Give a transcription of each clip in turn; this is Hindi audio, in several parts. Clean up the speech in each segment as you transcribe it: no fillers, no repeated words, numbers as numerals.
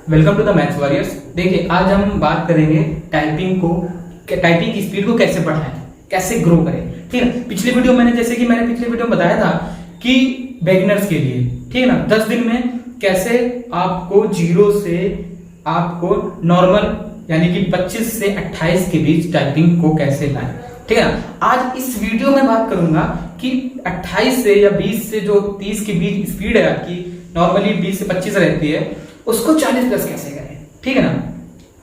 Welcome to the maths warriors. देखिए आज हम बात करेंगे टाइपिंग की स्पीड को कैसे बढ़ाएं, कैसे ग्रो करें। ठीक है, पिछले वीडियो मैंने पिछले वीडियो में बताया था कि बिगिनर्स के लिए, ठीक है ना, 10 दिन में कैसे आपको जीरो से आपको नॉर्मल यानी कि 25 से 28 के बीच टाइपिंग को कैसे लाएं। ठीक है ना, आज इस वीडियो में बात करूंगा कि 28 से या 20 से जो 30 के बीच स्पीड है आपकी, नॉर्मली 20 से 25 रहती है, उसको 40 प्लस कैसे करें। ठीक है ना,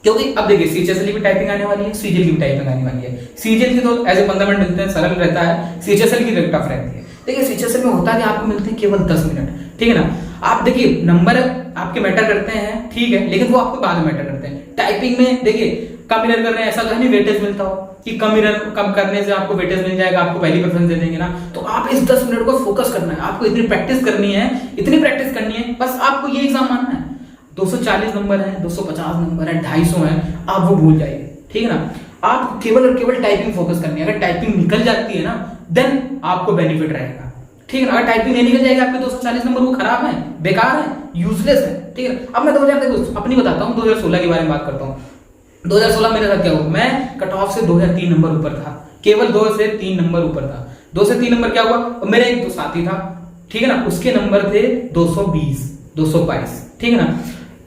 क्योंकि अब देखिए सीएचएसएल की टाइपिंग आने वाली है, सीजीएल की टाइपिंग आने वाली है। सीजीएल की तो एज ए 15 मिनट मिलते हैं, सरल रहता है। सीएचएसएल की टफ रहती है। देखिए सीएचएसएल में होता है कि आपको मिलते हैं केवल 10 मिनट। ठीक है ना, आप देखिए नंबर आपके मैटर करते हैं, ठीक है, लेकिन वो आपको बाद में मैटर करते हैं। टाइपिंग में देखिए कम मिनट कर रहे हैं, ऐसा तो नहीं वेटेज मिलता हो कि कम करने से आपको वेटेज मिल जाएगा, आपको पहली प्रेफरेंस दे देंगे ना। तो आप इस 10 मिनट को फोकस करना है, आपको इतनी प्रैक्टिस करनी है, बस आपको ये एग्जाम मानना है। 240 नंबर है, 250 नंबर है, 250 है, आप वो भूल जाइए। ठीक है ना, आप केवल और केवल टाइपिंग फोकस करनी है। अगर टाइपिंग निकल जाती है ना, देन आपको बेनिफिट रहेगा। ठीक है ना, अगर टाइपिंग नहीं निकल जाएगा, आपके 240 नंबर वो खराब है, बेकार है, यूजलेस है। ठीक है, अब मैं 2000 अपनी बताता हूँ, 2016 के बारे में बात करता हूँ। 2016 मेरे साथ क्या हुआ, मैं कट ऑफ से 2 या 3 नंबर ऊपर था, केवल 2 से 3 नंबर ऊपर था। 2 से 3 नंबर क्या हुआ, और मेरा एक दो साथी था, ठीक है ना, उसके नंबर थे 220, 222। ठीक है ना,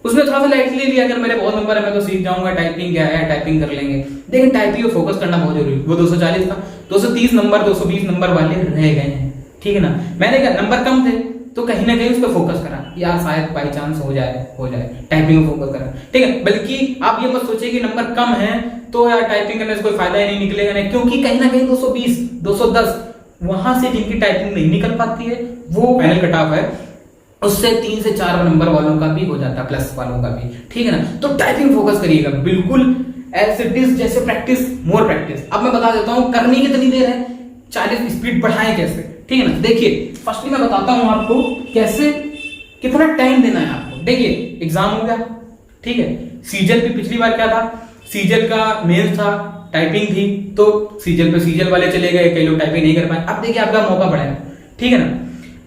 उसने थोड़ा सा लाइटली ले लिया, अगर मेरे बहुत नंबर है मैं तो सीख जाऊंगा, टाइपिंग क्या है, टाइपिंग कर लेंगे। लेकिन टाइपिंग को फोकस करना बहुत जरूरी। वो 240 था, 230 नंबर 220 नंबर वाले रह गए हैं। ठीक है ना, मैंने क्या नंबर कम थे तो कहीं ना कहीं उस पर फोकस करा, यार शायद बाई चांस हो जाए टाइपिंग में फोकस करा। ठीक है, बल्कि आप ये मत सोचिए कि नंबर कम है तो यार टाइपिंग करने से कोई फायदा ही नहीं, निकलेगा नहीं, क्योंकि कहीं ना कहीं 220 210 वहां से जिनकी टाइपिंग नहीं निकल पाती है वो फाइनल कट ऑफ है, उससे 3 से 4 नंबर वालों का भी हो जाता है, प्लस वालों का भी। ठीक है ना, तो टाइपिंग फोकस करिएगा बिल्कुल एज इट इज, जैसे प्रैक्टिस मोर प्रैक्टिस। अब मैं बता देता हूं करनी कितनी देर है, 40 स्पीड बढ़ाएं कैसे। ठीक है ना, देखिए फर्स्टली मैं बताता हूं आपको कैसे, कितना टाइम देना है आपको। देखिए एग्जाम हो गया, ठीक है, सीजीएल भी पिछली बार क्या था, सीजीएल का मेंस था, टाइपिंग थी, तो सीजीएल पे सीजीएल वाले चले गए, कई लोग टाइपिंग नहीं कर पाए। अब देखिए आपका मौका बढ़ा है। ठीक है ना,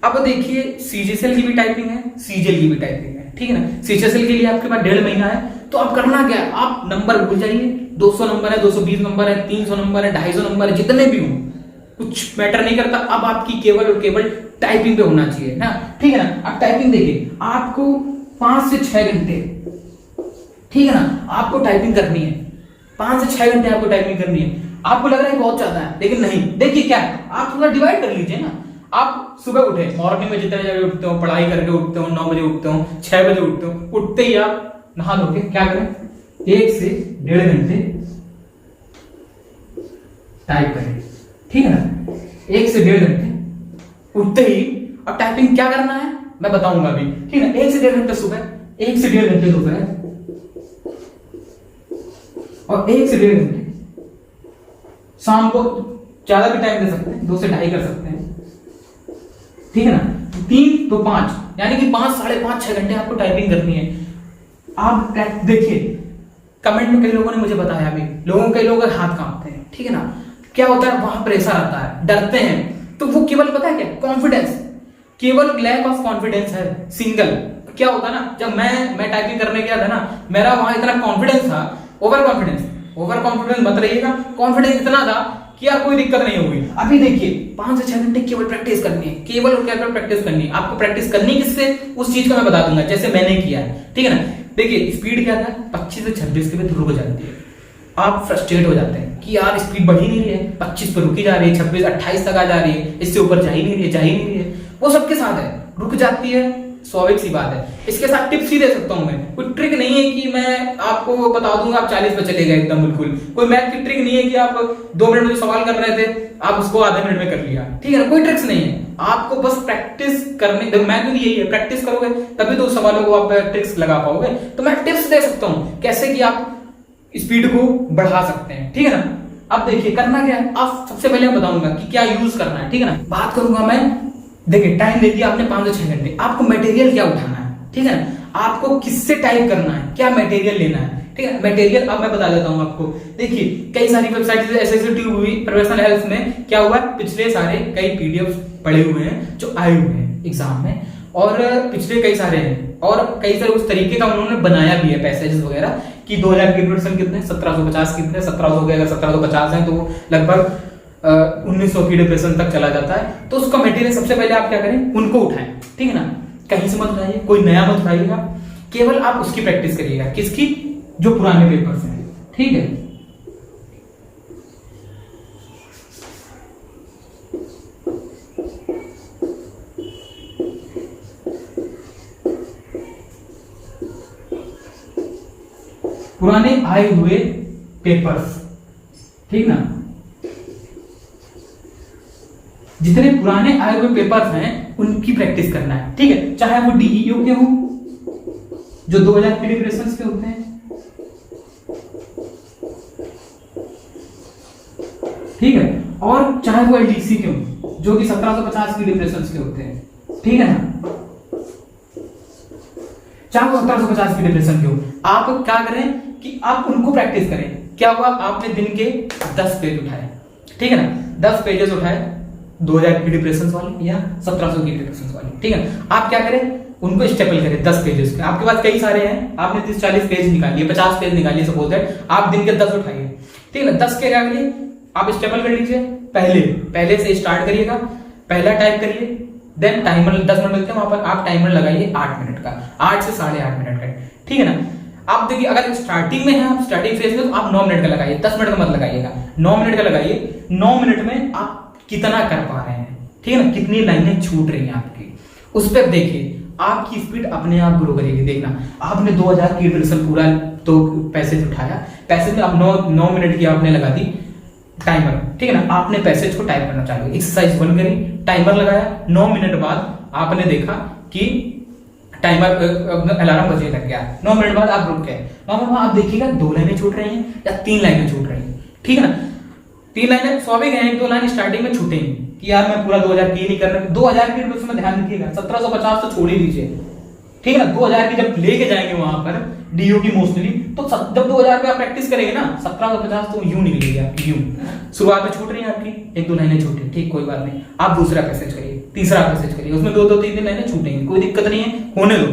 अब देखिए सीजीएल की भी टाइपिंग है, सीजीएल की भी टाइपिंग है। ठीक है ना, सीजीएल के लिए आपके पास 1.5 महीना है, तो अब करना क्या है, आप नंबर भूल जाइए। 200 नंबर है, 220 नंबर है, 300 नंबर है, 250 नंबर है, जितने भी हो कुछ मैटर नहीं करता। अब आपकी केवल और केवल टाइपिंग पे होना चाहिए ना। ठीक है ना, अब टाइपिंग देखिए आपको 5 से 6 घंटे, ठीक है ना, आपको टाइपिंग करनी है। 5 से 6 घंटे आपको टाइपिंग करनी है। आपको लग रहा है बहुत ज्यादा है, लेकिन नहीं, देखिए क्या है, आप थोड़ा डिवाइड कर लीजिए ना। आप सुबह उठे, मॉर्निंग में जितने बजे उठते हो, पढ़ाई करके उठते हो, 9 बजे उठते हो, 6 बजे उठते हो, उठते ही आप नहा धोके क्या करें, 1 से 1.5 घंटे टाइप करें। ठीक है ना, 1 से 1.5 घंटे उठते ही। अब टाइपिंग क्या करना है मैं बताऊंगा अभी। ठीक है ना, 1 से 1.5 घंटे सुबह, 1 से 1.5 घंटे दोपहर, और 1 से 1.5 घंटे शाम को। ज्यादा भी टाइम दे सकते हैं, 2 से 2.5 कर सकते हैं। ठीक है ना, 3 तो 5, यानी कि 5 साढ़े 5 6 घंटे आपको टाइपिंग करनी है। आप देखिए कमेंट में कई लोगों ने मुझे बताया भी, कई लोगों के हाथ कांपते हैं। ठीक है ना, क्या होता है, वहां प्रेशर आता है, डरते हैं, तो वो केवल पता है क्या, कॉन्फिडेंस, केवल लैक ऑफ कॉन्फिडेंस है। सिंगल क्या होता है ना, जब मैं टाइपिंग करने गया था ना, मेरा वहां इतना कॉन्फिडेंस था, ओवर कॉन्फिडेंस मत रहिएगा, कॉन्फिडेंस इतना था कि यार कोई दिक्कत नहीं होगी। अभी देखिए 5 से 6 घंटे केवल प्रैक्टिस करनी है, केवल और केवल प्रैक्टिस करनी है। आपको प्रैक्टिस करनी किससे, उस चीज का मैं बता दूंगा जैसे मैंने किया है। ठीक है ना, देखिए स्पीड क्या था, 25 से 26 के बीच रुक जाती है। आप फ्रस्ट्रेट हो जाते हैं कि यार स्पीड बढ़ ही नहीं रही है, 25 पर रुकी जा रही है, 26 28 तक आ जा रही है, इससे ऊपर जा ही नहीं रही है। वो सबके साथ है, रुक जाती है, स्वाभाविक सी बात है। इसके साथ टिप्स ही दे सकता हूं मैं, कोई ट्रिक नहीं है कि मैं आपको बता दूंगा आप 40 पे चले गए एकदम, बिल्कुल कोई मैथ की ट्रिक नहीं है कि आप 2 मिनट में जो सवाल कर रहे थे आप उसको आधे मिनट में कर लिया। ठीक है ना, कोई ट्रिक्स नहीं है, आपको बस प्रैक्टिस करने। मैथ भी यही है, प्रैक्टिस करोगे तभी तो सवालों को आप ट्रिक्स लगा पाओगे। तो मैं टिप्स दे सकता हूं कैसे कि आप स्पीड को बढ़ा सकते हैं। ठीक है ना, अब देखिए करना क्या है, आप सबसे पहले मैं बताऊंगा कि क्या यूज करना है। ठीक है ना, बात करूंगा मैं। देखिए टाइम दे दिया आपने 5 से 6 घंटे, आपको मटेरियल क्या उठाना है। ठीक है ना, आपको किससे टाइप करना है, क्या मटेरियल लेना है। ठीक है, मटेरियल अब मैं बता देता हूं आपको। देखिए कई सारी वेबसाइट जैसे ट्यूब हुई, प्रोफेशनल हेल्प में क्या हुआ, पिछले सारे कई पीडीएफ पड़े हुए हैं जो आए हुए हैं एग्जाम में, और पिछले कई सारे हैं, और कई सारे उस तरीके का उन्होंने बनाया भी है पैसेजेस वगैरह कि 2000 की डिप्रेशन कितने, 1750 कितने, 1700 हो गया, अगर 1750 है तो लगभग 1900 की डिप्रेशन तक चला जाता है। तो उसका मटेरियल सबसे पहले आप क्या करें, उनको उठाएं, ठीक है ना, कहीं से मत उठाइए, कोई नया मत उठाइएगा, केवल आप उसकी प्रैक्टिस करिएगा, किसकी, जो पुराने पेपर्स हैं, ठीक है। पुराने आए हुए पेपर्स, ठीक ना, जितने पुराने आए हुए पेपर्स हैं उनकी प्रैक्टिस करना है, ठीक है, चाहे वो डीईओ के हो जो 2000 की डिप्रेशन के होते हैं, ठीक है, और चाहे वो एलडीसी के हो जो कि 1750 की डिप्रेशन के होते हैं, ठीक है ना, चाहे वो 1750 की डिप्रेशन के हो, आप क्या करें कि आप उनको प्रैक्टिस करें। क्या हुआ, आपने दिन के 10 पेज उठाए, ठीक है ना, 10 पेजेस उठाए 2000 की डिप्रेशन वाले या 1700 की डिप्रेशन वाले, ठीक है, आप क्या करें, उनको स्टेपल करें 10 पेजेस के। आपके पास कई सारे हैं, आपने 30-40 पेज निकालिए, 50 पेज निकालिए, सपोज दैट आप दिन के 10 उठाइए, ठीक है ना, 10 के क्या करिए, आप स्टेपल कर लीजिए, पहले से स्टार्ट करिएगा, पहला टाइप करिए, देन टाइमर 10 मिनट मिलते हैं वहां पर, आप टाइमर लगाइए 8 मिनट का, 8 से 8.5 मिनट का, ठीक है ना। आप देखिए अगर स्टार्टिंग में है, आप स्टार्टिंग फेज में, तो आप 9 मिनट का लगाइए, 10 मिनट का मत लगाइएगा, 9 मिनट का लगाइए। 9 मिनट में आप कितना कर पा रहे हैं, ठीक है ना, कितनी लाइनें छूट रही हैं आपकी, उस पर देखिए, आपकी स्पीड अपने आप ग्रो करेगी। देखना, आपने 2000 की डिप्रेशन पूरा तो पैसेज उठाया, पैसेज में आप 9 मिनट की आपने लगा दी टाइमर, ठीक है ना, आपने पैसेज को टाइप करना चालू, एक्सरसाइज 1 करी, टाइमर लगाया, 9 मिनट बाद आपने देखा कि टाइमर अलार्म बजने लग गया, 9 मिनट बाद आप रुक गए, 9 मिनट बाद आप देखिएगा 2 लाइनें छूट रही हैं या 3 लाइनें छूट रही हैं, ठीक है ना, 3 लाइनें स्वाभाविक है, 1-2 लाइन स्टार्टिंग में छूटेंगी कि यार मैं पूरा 2000 की नहीं कर रहा, 2000 की डिप्रेशन में ध्यान रखिएगा, 1750 तो छोड़ ही दीजिए, ठीक है ना, 2000 की जब लेके जाएंगे वहां पर डीओ की मोस्टली, तो जब 2000 पे आप प्रैक्टिस करेंगे ना, 1750 तो यूं निकलेगी आपकी, यूं शुरुआत में छूट रही है आपकी, 1-2 लाइनें छूटी, ठीक, कोई बात नहीं, आप दूसरा पैसेज करिए, तीसरा पैसेज करिए, उसमें 2-2, 3-3 लाइनें छूटेंगी, कोई दिक्कत नहीं है, होने दो।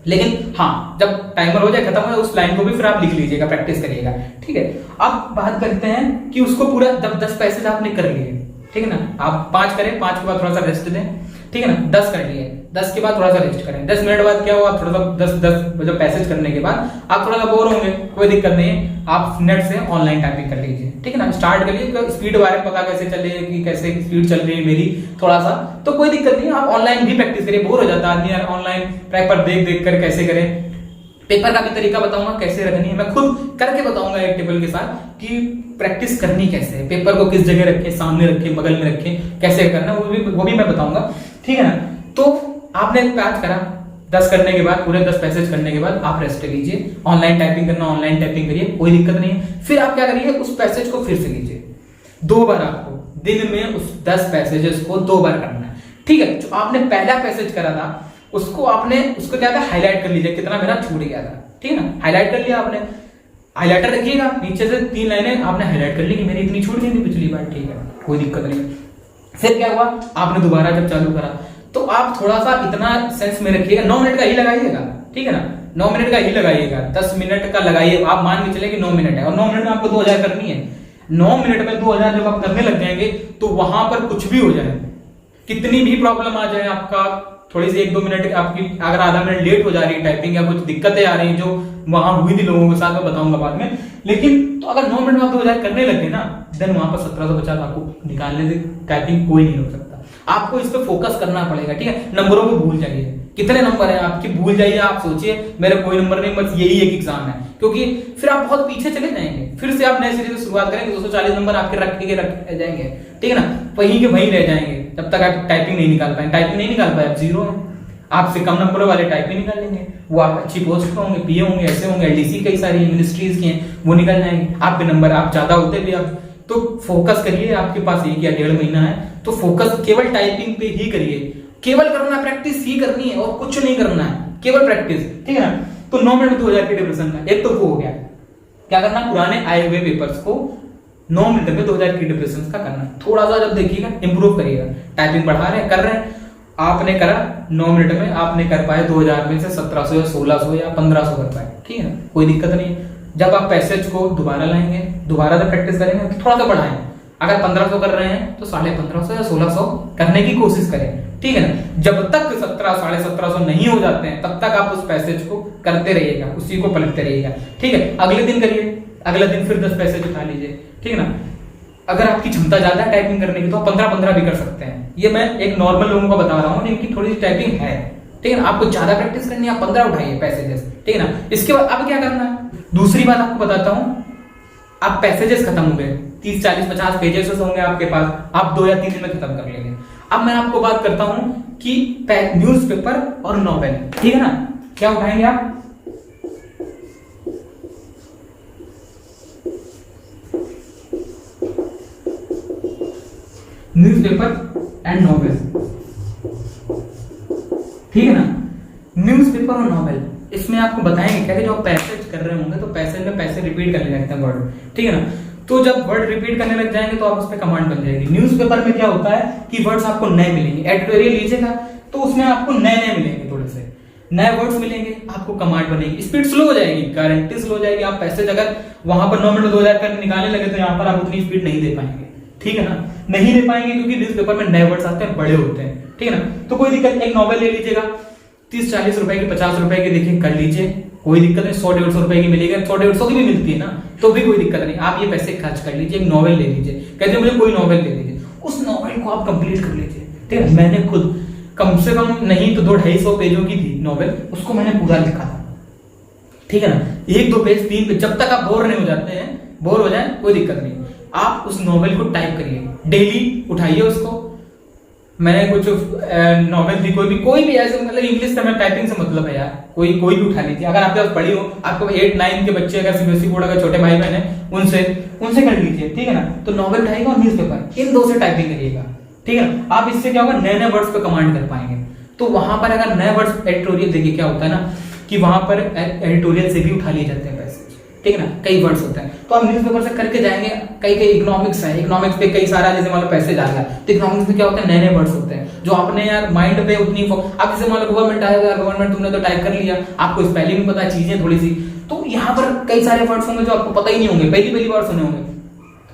लेकिन हाँ, जब टाइमर हो जाए, खत्म हो जाए, उस लाइन को भी फिर आप लिख लीजिएगा, प्रैक्टिस करिएगा, ठीक है। अब बात करते हैं कि उसको पूरा 10 पैसेज आपने कर लिए, ठीक है ना, आप 5 करें, 5 के बाद थोड़ा सा रेस्ट दें, ठीक है ना, 10 कर लिए, 10 के बाद थोड़ा सा रेस्ट करें, 10 मिनट बाद क्या हुआ, थोड़ा सा 10 मतलब पैसेज करने के बाद आप थोड़ा सा बोर होंगे, कोई दिक्कत नहीं है, आप नेट से ऑनलाइन टाइपिंग कर लीजिए, ठीक है ना, स्टार्ट करिए, स्पीड बारे में पता कैसे चले कि कैसे स्पीड चल रही है मेरी थोड़ा सा, तो कोई दिक्कत नहीं है, आप ऑनलाइन भी प्रैक्टिस करिए, बोर हो जाता है आदमी ऑनलाइन पेपर देख कर कैसे करें। पेपर का भी तरीका बताऊंगा कैसे रखनी है, मैं खुद करके बताऊंगा एक टेबल के साथ कि प्रैक्टिस करनी कैसे है, पेपर को किस जगह रखें, सामने रखें, बगल में रखें, कैसे करना वो भी मैं बताऊंगा, ठीक है ना। तो आपने 5 करा, 10 करने के बाद, पूरे 10 पैसेज करने के बाद आप रेस्ट लीजिए, ऑनलाइन टाइपिंग करना ऑनलाइन टाइपिंग करिए, कोई दिक्कत नहीं है। फिर आप क्या करिए, उस पैसेज को फिर से लीजिए, 2 बार आपको दिन में उस 10 पैसेजेस को 2 बार करना है, ठीक है। जो आपने पहला पैसेज करा था उसको क्या था, हाईलाइट कर लीजिए, कितना मेरा छूट गया था, ठीक है ना, हाईलाइट कर लिया आपने, हाईलाइटर रखिएगा, नीचे से 3 लाइनें आपने हाईलाइट कर ली कि मेरी इतनी छूट गई थी पिछली बार, ठीक है, कोई दिक्कत नहीं। फिर क्या हुआ, आपने दोबारा जब चालू करा तो आप थोड़ा सा इतना सेंस में रखिएगा, 9 मिनट का ही लगाइएगा, ठीक है ना, 9 मिनट का ही लगाइएगा, 10 मिनट का लगाइए, आप मान के चले कि 9 मिनट है और 9 मिनट में आपको 2000 करनी है, 9 मिनट में 2000 जब आप करने लग जाएंगे तो वहां पर कुछ भी हो जाए, कितनी भी प्रॉब्लम आ जाए, आपका थोड़ी सी 1-2 मिनट आपकी अगर आधा मिनट लेट हो जा रही है टाइपिंग या कुछ दिक्कतें आ रही हैं जो वहां हुई थी लोगों के साथ, मैं बताऊंगा बाद में, लेकिन तो अगर 9 मिनट में आप 2000 करने लगे ना, देन वहां पर 1750 आपको निकालने से टाइपिंग कोई नहीं हो सकता। आपको इस पे फोकस करना पड़ेगा, ठीक है, नंबरों को भूल जाइए, कितने नंबर है आपके भूल जाइए, आप सोचिए मेरा कोई नंबर नहीं, बस यही एक एग्जाम है, क्योंकि फिर आप बहुत पीछे चले जाएंगे, फिर से आप नए सिरे से शुरुआत करेंगे, 240 नंबर आपके रख जाएंगे, ठीक है ना, वहीं के वहीं रह जाएंगे जब तक आप टाइपिंग नहीं निकाल पाए, टाइपिंग नहीं निकाल पाए आप 0 है, आपसे कम नंबरों वाले टाइपिंग निकाल लेंगे, वो आप अच्छी पोस्ट पे होंगे, पीए होंगे, ऐसे होंगे, एलडीसी कई सारी मिनिस्ट्रीज की हैं, वो निकल जाएंगे, आपके नंबर आप ज्यादा होते भी आप, तो फोकस करिए, आपके पास 1 या 1.5 महीना है तो फोकस केवल टाइपिंग पे ही करिए, केवल करना प्रैक्टिस ही करनी है और कुछ नहीं करना है, केवल प्रैक्टिस, ठीक है ना। तो 9 मिनट 2000 की डिप्रेशन का एक तो वो हो गया, क्या करना, पुराने आए हुए पेपर्स को 9 मिनट में 2000 की डिप्रेशन का करना, थोड़ा सा जब देखिएगा इंप्रूव करिएगा, टाइपिंग बढ़ा रहे हैं कर रहे हैं, आपने करा 9 मिनट में, आपने कर पाए 2000 में से 1700 या 1600 या 1500 कर पाए, ठीक है ना, कोई दिक्कत नहीं है। जब आप पैसेज को दोबारा लाएंगे, दोबारा से प्रैक्टिस करेंगे तो थोड़ा सा बढ़ाएं। अगर 1500 कर रहे हैं तो 1550 या 1600 करने की कोशिश करें, ठीक है ना। जब तक 1700 1750 नहीं हो जाते हैं तब तक आप उस पैसेज को करते रहिएगा, उसी को पलटते रहिएगा, ठीक है। अगले दिन करिए, अगले दिन फिर 10 पैसेज उठा लीजिए, ठीक है ना। अगर आपकी क्षमता ज्यादा है टाइपिंग करने की तो आप 15-15 भी कर सकते हैं। ये मैं एक नॉर्मल लोगों को बता रहा हूँ जिनकी थोड़ी सी टाइपिंग है, ठीक है ना। आपको ज्यादा प्रैक्टिस करनी है, आप 15 उठाइए पैसेजेस, ठीक है ना। इसके बाद अब क्या करना है, दूसरी बात आपको बताता हूँ। आप पैसेजेस खत्म हो गए, 30 40 50 पेजेस होंगे आपके पास, आप 2 या 3 दिन में खत्म कर लेंगे। अब मैं आपको बात करता हूं कि न्यूज़पेपर और नॉवेल, ठीक है ना। क्या उठाएंगे आप, न्यूज़पेपर एंड नॉवेल, ठीक है ना। न्यूज़पेपर और नॉवेल, इसमें आपको बताएंगे क्या कि जो आप पैसेज कर रहे होंगे तो पैसेज में पैसे रिपीट करने लगते हैं वर्ड, ठीक है ना। तो जब वर्ड रिपीट करने लग जाएंगे तो आप उस पर कमांड बन जाएगी। न्यूज़पेपर में क्या होता है कि वर्ड्स आपको नए मिलेंगे, एडिटोरियल लीजिएगा तो उसमें आपको नए नए मिलेंगे, थोड़े से नए वर्ड्स मिलेंगे, आपको कमांड बनेगी, स्पीड स्लो हो जाएगी, गारंटी स्लो हो जाएगी। आप पैसेज अगर वहां पर 9 मिनट 2000 कर निकालने लगे तो यहाँ पर आप उतनी स्पीड नहीं दे पाएंगे, ठीक है ना, नहीं दे पाएंगे क्योंकि न्यूज़पेपर में नए वर्ड्स आते हैं, बड़े होते हैं, ठीक है ना। तो कोई दिक्कत, एक नॉवेल ले लीजिएगा, 30-40 रुपए की, 50 रुपए की, देखिए कर लीजिए, कोई दिक्कत नहीं। 100-150 रुपए की मिलेगी, 100-150 की भी मिलती है ना, तो भी कोई दिक्कत नहीं। आप ये पैसे खर्च कर लीजिए, एक नॉवेल ले लीजिए, कहते हैं मुझे कोई नॉवेल ले लीजिए, उस नॉवेल को आप कंप्लीट कर लीजिए, ठीक है। मैंने खुद कम से कम नहीं तो 200-250 पेजों की थी नॉवेल, उसको मैंने पूरा लिखा था, ठीक है ना। 1-2 पेज 3 पेज, जब तक आप बोर नहीं हो जाते हैं, बोर हो जाए कोई दिक्कत नहीं, आप उस नॉवेल को टाइप करिए, डेली उठाइए उसको। मैंने कुछ नॉवेल थी, कोई भी ऐसे, मतलब इंग्लिश का मैं टाइपिंग से मतलब है यार, कोई भी उठा लीजिए। अगर आपके पास पढ़ी हो, आपको 8-9 के बच्चे अगर सीबीएसई बोर्ड का छोटे भाई बहन है, उनसे कर लीजिए, ठीक है ना। तो नॉवेल उठाइएगा और न्यूज़पेपर, इन 2 से टाइपिंग करिएगा, ठीक है ना। आप इससे क्या होगा, नए नए वर्ड्स पे कमांड कर पाएंगे। तो वहां पर अगर नए वर्ड्स, एडिटोरियल देखिए क्या होता है ना कि वहां पर एडिटोरियल से भी उठा लिए जाते हैं पैसे, ठीक है ना, कई वर्ड्स होते हैं। तो आप न्यूज़पेपर से करके जाएंगे। कई इकोनॉमिक्स है, इकोनॉमिक्स पे कई सारा, जैसे मान लो पैसेज आ गया तो इकोनॉमिक्स में क्या होता है, नए नए वर्ड्स होते हैं जो आपने यार माइंड पे उतनी, आप जैसे मान लो गवर्नमेंट आएगा, गवर्नमेंट तुमने तो टाइप कर लिया, आपको स्पेलिंग भी पता है, चीजें थोड़ी सी, तो यहाँ पर कई सारे वर्ड्स होंगे जो आपको पता ही नहीं होंगे, पहली बार सुने होंगे,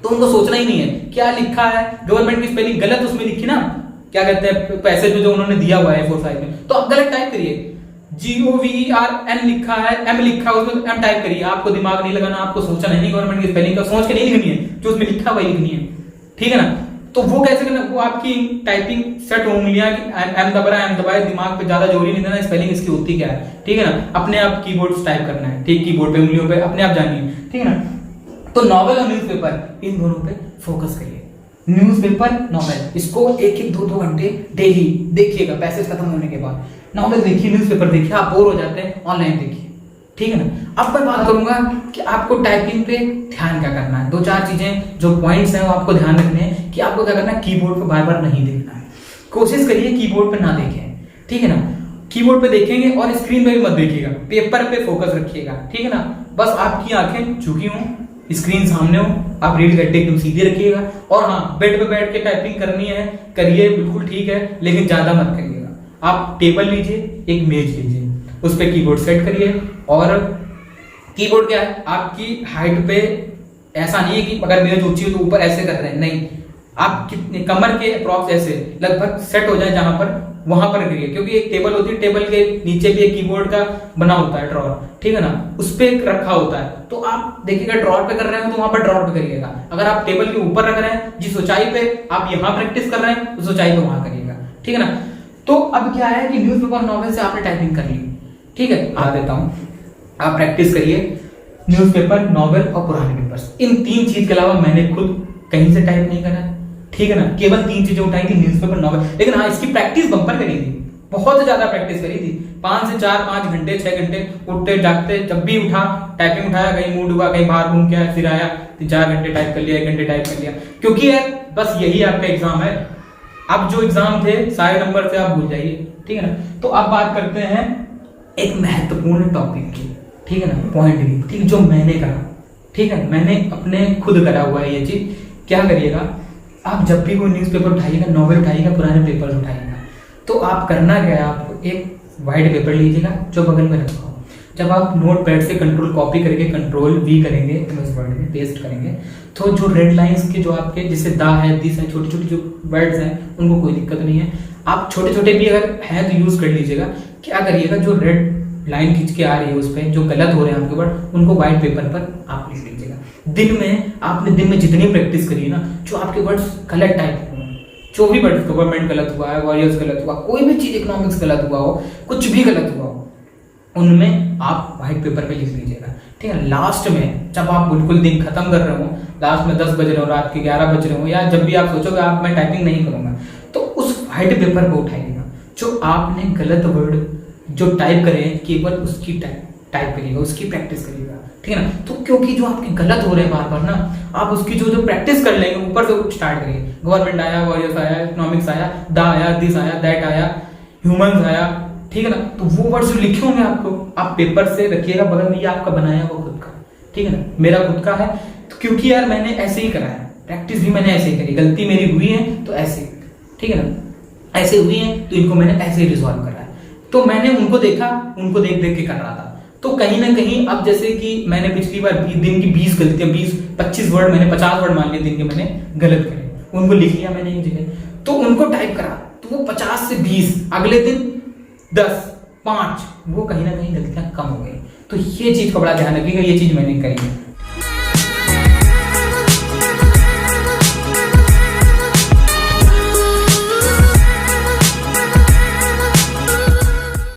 तो उनको सोचना ही नहीं है क्या लिखा है। गवर्नमेंट की स्पेलिंग गलत उसमें लिखी ना, क्या कहते हैं पैसेज में जो उन्होंने दिया हुआ है 4 साइड में, तो आप गलत टाइप करिए। GOVERN लिखा है, M लिखा है, उसमें M टाइप करिए। आपको दिमाग नहीं लगाना, आपको सोचना नहीं, गवर्नमेंट की स्पेलिंग का सोच के नहीं लिखनी है, जो उसमें लिखा वही लिखनी है, ठीक है ना। तो वो कैसे करना, वो आपकी टाइपिंग सेट हो उंगलियां कि M दबाए, दिमाग पे ज्यादा जोर ही नहीं देना, स्पेलिंग इसकी होती क्या है, ठीक है ना। अपने आप कीबोर्ड टाइप करना है, ठीक, कीबोर्ड पे उंगलियों पे अपने आप जानिए, ठीक है ना। तो नॉवेल और न्यूज़पेपर, इन दोनों पे फोकस करिए। न्यूज़पेपर, नॉवेल, इसको 1-2 घंटे डेली देखिएगा, पैसेज खत्म होने के बाद नॉवेल देखिए, न्यूज़पेपर देखिए। आप बोर हो जाते हैं, ऑनलाइन देखिए, ठीक है ना। अब मैं बात करूंगा कि आपको टाइपिंग पे ध्यान क्या करना है। 2-4 चीजें जो पॉइंट्स हैं वो आपको ध्यान रखने हैं कि आपको क्या करना है, कीबोर्ड पे बार-बार नहीं देखना है, कोशिश करिए कीबोर्ड पे ना देखें, ठीक है ना। कीबोर्ड पे देखेंगे और स्क्रीन पे भी मत देखिएगा, पेपर पे फोकस रखिएगा, ठीक है ना। बस आपकी आंखें झुकी हों, स्क्रीन सामने हो, आप रीड करते एकदम सीधे रखिएगा। और हाँ, बेड पे बैठ के टाइपिंग करनी है, करिए, बिल्कुल ठीक है, लेकिन ज्यादा मत करिएगा। आप टेबल लीजिए, एक मेज लीजिए, उस पर कीबोर्ड सेट करिए। और कीबोर्ड क्या है, आपकी हाइट पे ऐसा नहीं है कि अगर मेज ऊंची हो तो ऊपर ऐसे कर रहे हैं, नहीं, आप कितने कमर के अप्रॉक्स ऐसे लगभग सेट हो जाए जहां पर, वहां पर करिए। क्योंकि एक टेबल होती है, टेबल के नीचे भी एक कीबोर्ड का बना होता है ड्रॉर, ठीक है ना, उस पर रखा होता है। तो आप देखिएगा ड्रॉर पे कर रहे हैं तो वहां पर ड्रॉर पे करिएगा। अगर आप टेबल के ऊपर रख रहे हैं, जिस ऊंचाई पे आप यहाँ प्रैक्टिस कर रहे हैं, उस ऊंचाई पे वहां करिएगा, ठीक है ना। तो अब क्या है कि न्यूज़पेपर, नॉवेल से आपने टाइपिंग कर ली, ठीक है। आ देता हूं, आप प्रैक्टिस करिए न्यूज़पेपर, नॉवेल और पुराने पेपर्स। इन 3 चीज के अलावा मैंने खुद कहीं से टाइप नहीं करा, ठीक है ना। केवल 3 चीजें उठाई थी, न्यूज़पेपर, नॉवेल। लेकिन हाँ, इसकी प्रैक्टिस बम्पर करी थी, बहुत ज्यादा प्रैक्टिस करी थी। 5 से 4-5 घंटे 6 घंटे उठते जागते, जब भी उठा टाइपिंग उठाया, कहीं मूड हुआ, कहीं बाहर घूम के आया, फिर आया, 4 घंटे टाइप कर लिया, 1 घंटे टाइप कर लिया। क्योंकि यार बस यही आपका एग्जाम है। अब जो एग्जाम थे सारे नंबर से आप भूल जाइए, ठीक है ना। तो अब बात करते हैं एक महत्वपूर्ण टॉपिक की, ठीक है ना, पॉइंट की, ठीक, जो मैंने करा, ठीक है, मैंने अपने खुद करा हुआ है ये चीज। क्या करिएगा, आप जब भी कोई न्यूज़पेपर उठाइएगा, नॉवेल उठाइएगा, पुराने पेपर उठाइएगा, तो आप करना क्या है, आपको एक वाइट पेपर लीजिएगा जो बगल में रखा हो। जब आप नोट पैड से कंट्रोल कॉपी करके कंट्रोल वी करेंगे, इस वर्ड में पेस्ट करेंगे, तो जो रेड लाइंस के जो आपके जैसे दा है, दिस है, छोटे छोटे जो वर्ड्स हैं उनको कोई दिक्कत नहीं है। आप छोटे छोटे भी अगर है तो यूज कर लीजिएगा। क्या करिएगा, जो रेड लाइन खींच के आ रही है उस पर जो गलत हो रहे हैं आपके वर्ड, उनको व्हाइट पेपर पर आप लिख लीजिएगा। दिन में आपने दिन में जितनी प्रैक्टिस करी है ना, जो आपके वर्ड्स गलत टाइप हो, जो भी वर्ड, गवर्नमेंट गलत हुआ है, वॉरियर्स गलत हुआ, कोई भी चीज इकोनॉमिक्स गलत हुआ हो, कुछ भी गलत हुआ हो, उनमें आप व्हाइट पेपर पे लिख लीजिएगा, ठीक है। लास्ट में जब आप बिल्कुल दिन खत्म कर रहे हो, लास्ट में 10 बज रहे हो, रात के 11 बज रहे हो, या जब भी आप सोचोगे आप मैं टाइपिंग नहीं करूंगा, तो उस व्हाइट पेपर को उठाइएगा, जो आपने गलत वर्ड जो टाइप करे केवल उसकी टाइप करिएगा, उसकी प्रैक्टिस करिएगा, ठीक है ना। तो क्योंकि जो आपके गलत हो रहे हैं बार बार ना, आप उसकी जो प्रैक्टिस कर लेंगे, ऊपर से स्टार्ट करिए। गवर्नमेंट आया, वॉरियर्स आया, इकोनॉमिक्स आया, दा आया, दिस आया, दैट आया, ह्यूमंस आया, ठीक है ना। तो वो वर्ड जो लिखे होंगे आपको, आप पेपर से रखिएगा बगल में, ये आपका बनाया वो खुद का, ठीक है ना, मेरा खुद का है। तो क्योंकि यार मैंने ऐसे ही करा है, प्रैक्टिस भी मैंने ऐसे ही करी, गलती मेरी हुई है तो ऐसे, ठीक है ना, ऐसे हुई है तो इनको मैंने ऐसे ही रिजॉल्व करा है। तो मैंने उनको देखा, उनको देख देख के कर रहा था। तो कहीं ना कहीं अब जैसे कि मैंने पिछली बार दिन की 20 गलतियां, 20-25 वर्ड मैंने 50 वर्ड मान लिए दिन के मैंने गलत करे, उनको लिख लिया मैंने एक जगह, तो उनको टाइप करा, तो वो 50 से 20, अगले दिन 10, 5, वो कहीं ना कहीं गलतियां कम हो गई। तो ये चीज का बड़ा ध्यान रखिएगा, ये चीज मैंने करी है।